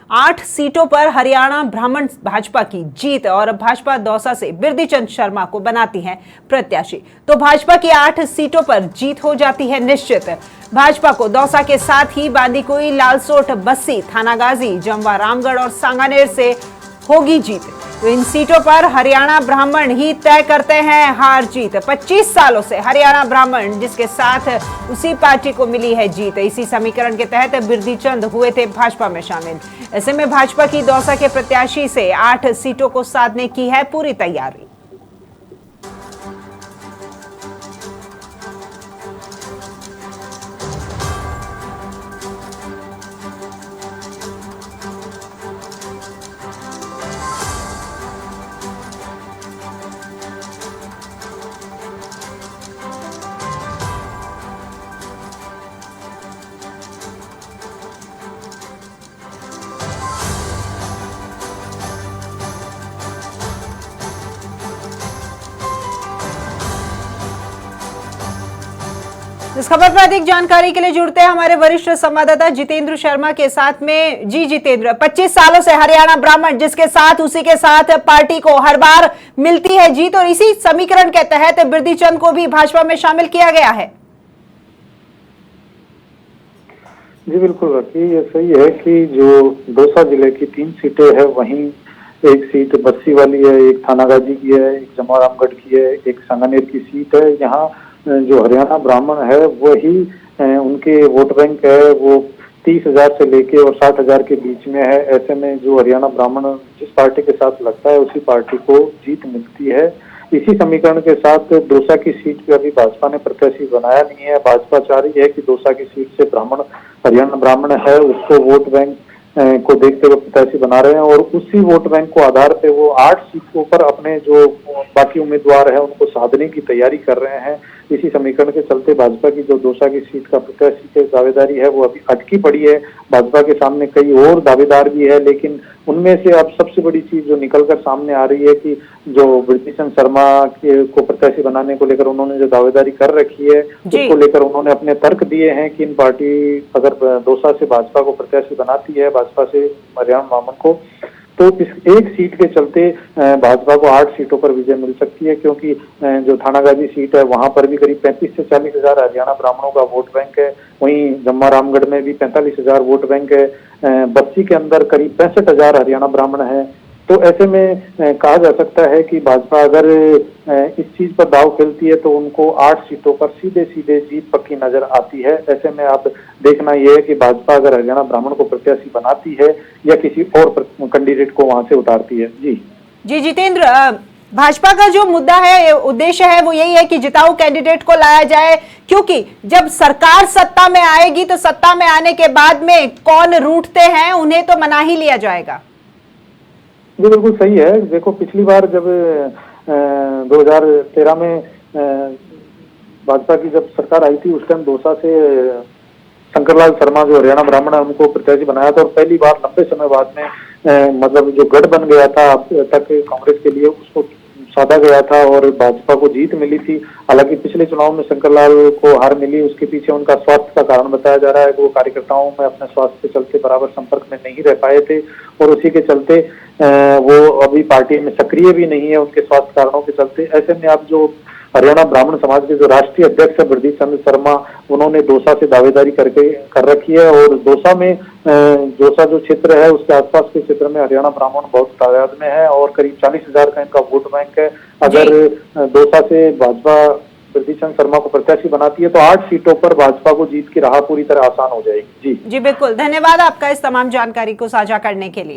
8 सीटों पर हरियाणा ब्राह्मण भाजपा की जीत और भाजपा दौसा से बिरदीचंद शर्मा को बनाती है प्रत्याशी। तो भाजपा की 8 सीटों पर जीत हो जाती है निश्चित। भाजपा को दौसा के साथ ही बांदीकुई, लालसोट, बस्सी, थानागाजी, जमवा, रामगढ़ और सांगानेर से होगी जीत। तो इन सीटों पर हरियाणा ब्राह्मण ही तय करते हैं हार जीत। 25 सालों से हरियाणा ब्राह्मण जिसके साथ उसी पार्टी को मिली है जीत। इसी समीकरण के तहत बिरदीचंद हुए थे भाजपा में शामिल। ऐसे में भाजपा की दौसा के प्रत्याशी से 8 सीटों को साधने की है पूरी तैयारी। इस खबर पर अधिक जानकारी के लिए जुड़ते हैं हमारे वरिष्ठ संवाददाता जितेंद्र शर्मा के साथ में। जी जितेंद्र, 25 सालों से हरियाणा ब्राह्मण जिसके साथ उसी के साथ पार्टी को हर बार मिलती है जीत और इसी समीकरण के तहत बिरदीचंद को भी भाजपा में शामिल किया गया है। जी बिल्कुल रखी, ये सही है कि जो दौसा जिले की 3 सीटें है, वहीं एक सीट बस्सी वाली है, एक थानागाजी की है, एक जमवा रामगढ़ की है, एक सांगानेर की सीट है। यहाँ जो हरियाणा ब्राह्मण है वही उनके वोट बैंक है वो 30,000 से लेके और 60,000 के बीच में है। ऐसे में जो हरियाणा ब्राह्मण जिस पार्टी के साथ लगता है उसी पार्टी को जीत मिलती है। इसी समीकरण के साथ दौसा की सीट पे अभी भाजपा ने प्रत्याशी बनाया नहीं है। भाजपा चाह रही है कि दौसा की सीट से हरियाणा ब्राह्मण है उसको वोट बैंक को देखते हुए प्रत्याशी बना रहे हैं और उसी वोट बैंक को आधार पे वो 8 सीटों पर अपने जो बाकी उम्मीदवार है उनको साधने की तैयारी कर रहे हैं। इसी समीकरण के चलते भाजपा की जो दौसा की सीट का प्रत्याशी की दावेदारी है वो अभी अटकी पड़ी है। भाजपा के सामने कई और दावेदार भी है, लेकिन उनमें से अब सबसे बड़ी चीज जो निकलकर सामने आ रही है कि जो बिरदीचंद शर्मा को प्रत्याशी बनाने को लेकर उन्होंने जो दावेदारी कर रखी है उसको लेकर उन्होंने अपने तर्क दिए हैं कि इन पार्टी अगर दौसा से भाजपा को प्रत्याशी बनाती है, भाजपा से हरियाणा ब्राह्मण को, तो इस एक सीट के चलते भाजपा को 8 सीटों पर विजय मिल सकती है, क्योंकि जो थानागाजी सीट है वहां पर भी करीब 35 से 40,000 हरियाणा ब्राह्मणों का वोट बैंक है। वहीं जमवा रामगढ़ में भी 45,000 वोट बैंक है। बस्सी के अंदर करीब 65,000 हरियाणा ब्राह्मण है। तो ऐसे में कहा जा सकता है कि भाजपा अगर इस चीज पर दाव खेलती है तो उनको 8 सीटों पर सीधे सीधे जीत पक्की नजर आती है। ऐसे में अब देखना यह है कि भाजपा अगर हरियाणा ब्राह्मण को प्रत्याशी बनाती है या किसी और कैंडिडेट को वहां से उतारती है। जी जितेंद्र, भाजपा का जो मुद्दा है, उद्देश्य है वो यही है कि जिताऊ कैंडिडेट को लाया जाए, क्योंकि जब सरकार सत्ता में आएगी तो सत्ता में आने के बाद में कौन रूठते हैं उन्हें तो मना ही लिया जाएगा। जी बिल्कुल सही है। देखो, पिछली बार जब 2013 में भाजपा की जब सरकार आई थी उस टाइम दौसा से शंकरलाल शर्मा जो हरियाणा ब्राह्मण है उनको प्रत्याशी बनाया था और पहली बार लंबे समय बाद में मतलब जो गढ़ बन गया था अब तक कांग्रेस के लिए उसको साधा गया था और भाजपा को जीत मिली थी। हालांकि पिछले चुनाव में शंकरलाल को हार मिली, उसके पीछे उनका स्वास्थ्य का कारण बताया जा रहा है कि वो कार्यकर्ताओं में अपने स्वास्थ्य के चलते बराबर संपर्क में नहीं रह पाए थे और उसी के चलते वो अभी पार्टी में सक्रिय भी नहीं है उनके स्वास्थ्य कारणों के चलते। ऐसे में अब जो हरियाणा ब्राह्मण समाज के जो राष्ट्रीय अध्यक्ष है बिरदीचंद शर्मा, उन्होंने दौसा से दावेदारी कर रखी है और दौसा जो क्षेत्र है उसके आसपास के क्षेत्र में हरियाणा ब्राह्मण बहुत तादाद में है और करीब 40,000 का इनका वोट बैंक है। अगर दौसा से भाजपा बिरदीचंद शर्मा को प्रत्याशी बनाती है तो 8 सीटों पर भाजपा को जीत की राह पूरी तरह आसान हो जाएगी। जी बिल्कुल, धन्यवाद आपका इस तमाम जानकारी को साझा करने के लिए।